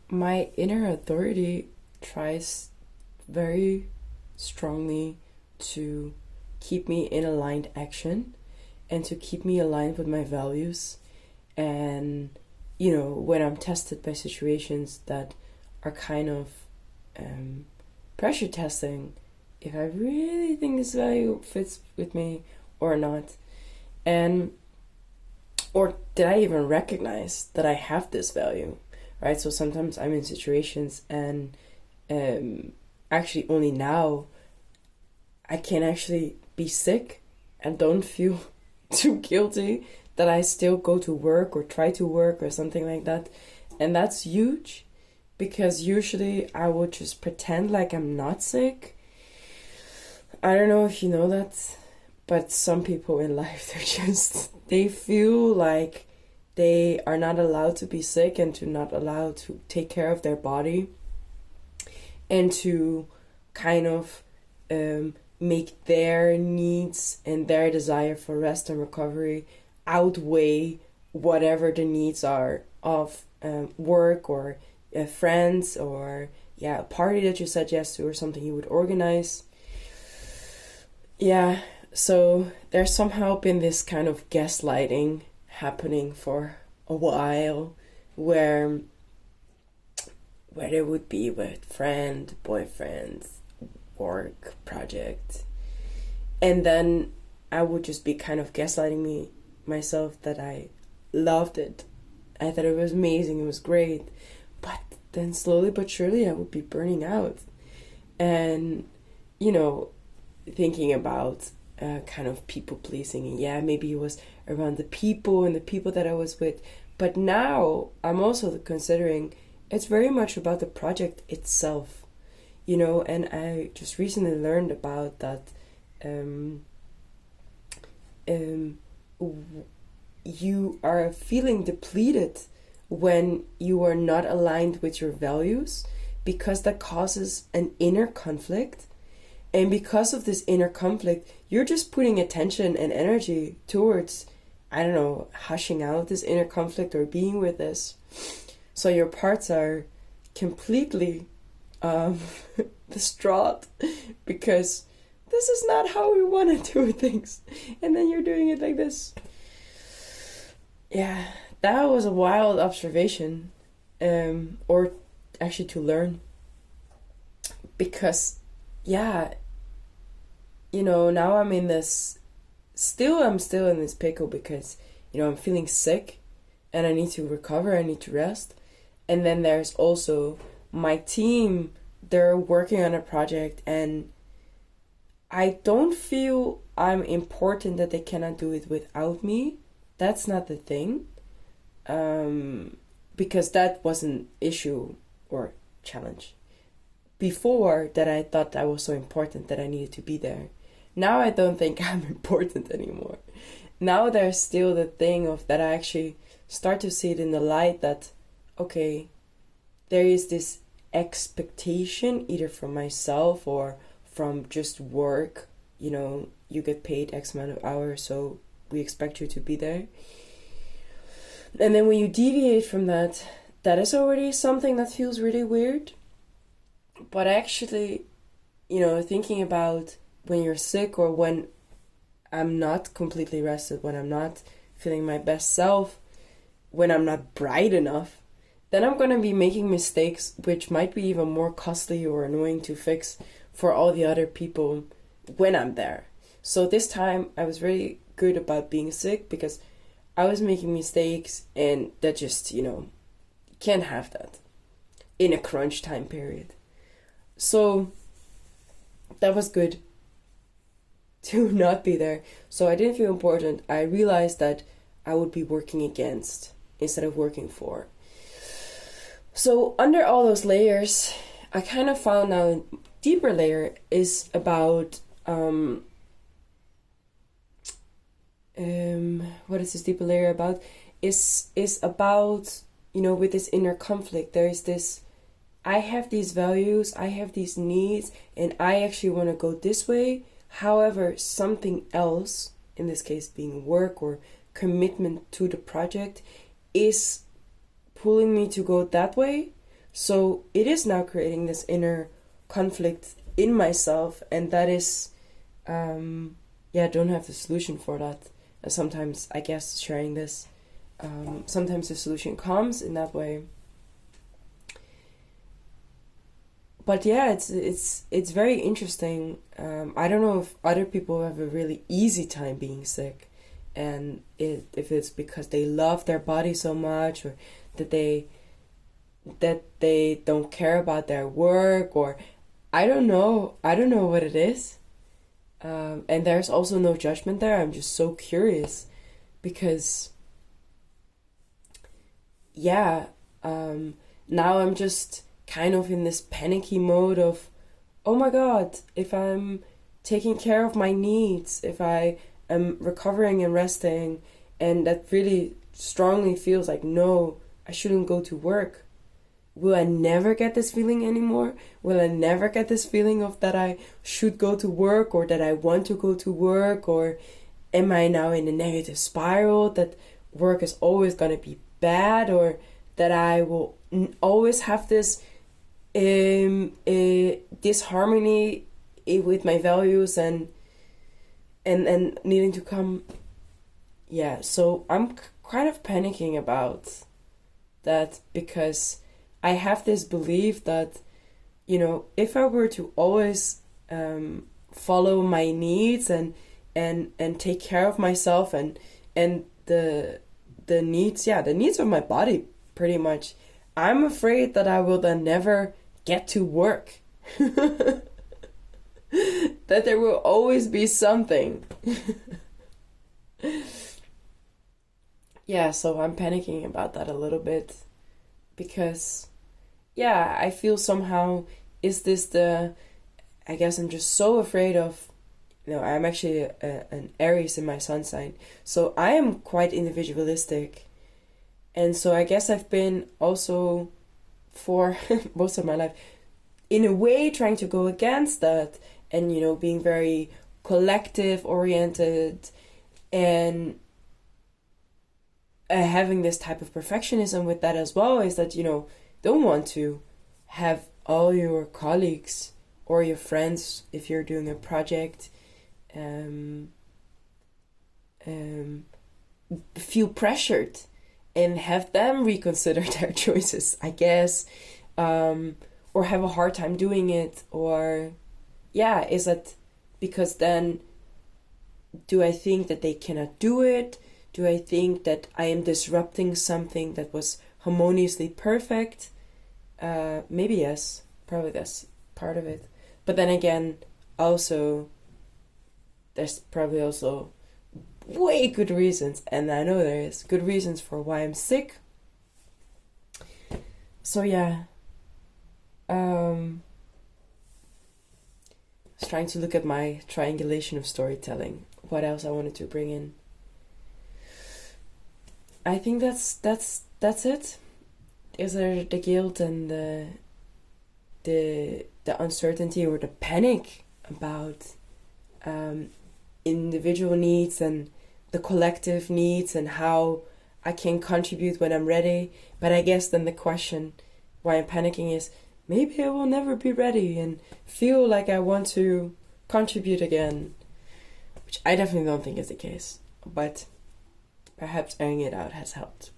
my inner authority tries very strongly to keep me in aligned action and to keep me aligned with my values. And, when I'm tested by situations that are kind of pressure testing if I really think this value fits with me or not. And or did I even recognize that I have this value, right? So sometimes I'm in situations and actually only now I can actually be sick and don't feel too guilty that I still go to work or try to work or something like that. And that's huge, because usually I would just pretend like I'm not sick. I don't know if you know that, but some people in life, they feel like they are not allowed to be sick and to not allowed to take care of their body and to kind of make their needs and their desire for rest and recovery outweigh whatever the needs are of work or friends or a party that you said yes to or something you would organize. Yeah, so there's somehow been this kind of gaslighting happening for a while where there would be with friend, boyfriend, work, project, and then I would just be kind of gaslighting myself that I loved it. I thought it was amazing, it was great, but then slowly but surely I would be burning out. And, thinking about kind of people pleasing, and maybe it was around the people and the people that I was with, but now I'm also considering it's very much about the project itself, and I just recently learned about that you are feeling depleted when you are not aligned with your values, because that causes an inner conflict. And because of this inner conflict, you're just putting attention and energy towards, hushing out this inner conflict or being with this. So your parts are completely distraught because this is not how we want to do things. And then you're doing it like this. Yeah, that was a wild observation, or actually to learn. Because, now I'm in this, I'm still in this pickle because, I'm feeling sick and I need to recover, I need to rest. And then there's also my team, they're working on a project and I don't feel I'm important that they cannot do it without me. That's not the thing. Because that was an issue or challenge before, that I thought I was so important that I needed to be there. Now I don't think I'm important anymore. Now there's still the thing of that I actually start to see it in the light that, okay, there is this expectation either from myself or from just work. You get paid X amount of hours, so we expect you to be there. And then when you deviate from that, that is already something that feels really weird. But actually, thinking about when you're sick or when I'm not completely rested, when I'm not feeling my best self, when I'm not bright enough, then I'm going to be making mistakes which might be even more costly or annoying to fix for all the other people when I'm there. So this time I was really good about being sick because I was making mistakes, and that just, can't have that in a crunch time period. So that was good to not be there. So I didn't feel important. I realized that I would be working against instead of working for. So under all those layers, I kind of found now a deeper layer is about what is this deeper layer about? Is about, with this inner conflict, there is this, I have these values, I have these needs, and I actually want to go this way. However, something else, in this case being work or commitment to the project, is pulling me to go that way. So it is now creating this inner conflict in myself, and that is, I don't have the solution for that. Sometimes, I guess, sharing this, sometimes the solution comes in that way. But yeah, it's very interesting. I don't know if other people have a really easy time being sick, and if it's because they love their body so much, or that they don't care about their work, or I don't know what it is. And there's also no judgment there. I'm just so curious because now I'm just kind of in this panicky mode of, oh my god, if I'm taking care of my needs, if I am recovering and resting, and that really strongly feels like, no, I shouldn't go to work, will I never get this feeling anymore? Will I never get this feeling of that I should go to work, or that I want to go to work? Or am I now in a negative spiral that work is always going to be bad, or that I will always have this disharmony with my values and needing to come. Yeah, so I'm kind of panicking about that, because I have this belief that, if I were to always follow my needs and take care of myself and the needs of my body, pretty much, I'm afraid that I will then never get to work. That there will always be something. Yeah, so I'm panicking about that a little bit, because I feel somehow, is this I guess I'm just so afraid of, I'm actually an Aries in my sun sign, so I am quite individualistic, and so I guess I've been also, for most of my life, in a way trying to go against that, and being very collective oriented, and having this type of perfectionism with that as well, is that don't want to have all your colleagues or your friends, if you're doing a project, feel pressured and have them reconsider their choices, I guess, or have a hard time doing it, or is that because then do I think that they cannot do it? Do I think that I am disrupting something that was harmoniously perfect? Maybe yes, probably that's part of it. But then again, also, there's probably also way good reasons, and I know there is good reasons for why I'm sick. So I was trying to look at my triangulation of storytelling. What else I wanted to bring in? I think that's it. Is there the guilt and the uncertainty or the panic about individual needs and the collective needs, and how I can contribute when I'm ready. But I guess then the question why I'm panicking is, maybe I will never be ready and feel like I want to contribute again, which I definitely don't think is the case, but perhaps airing it out has helped.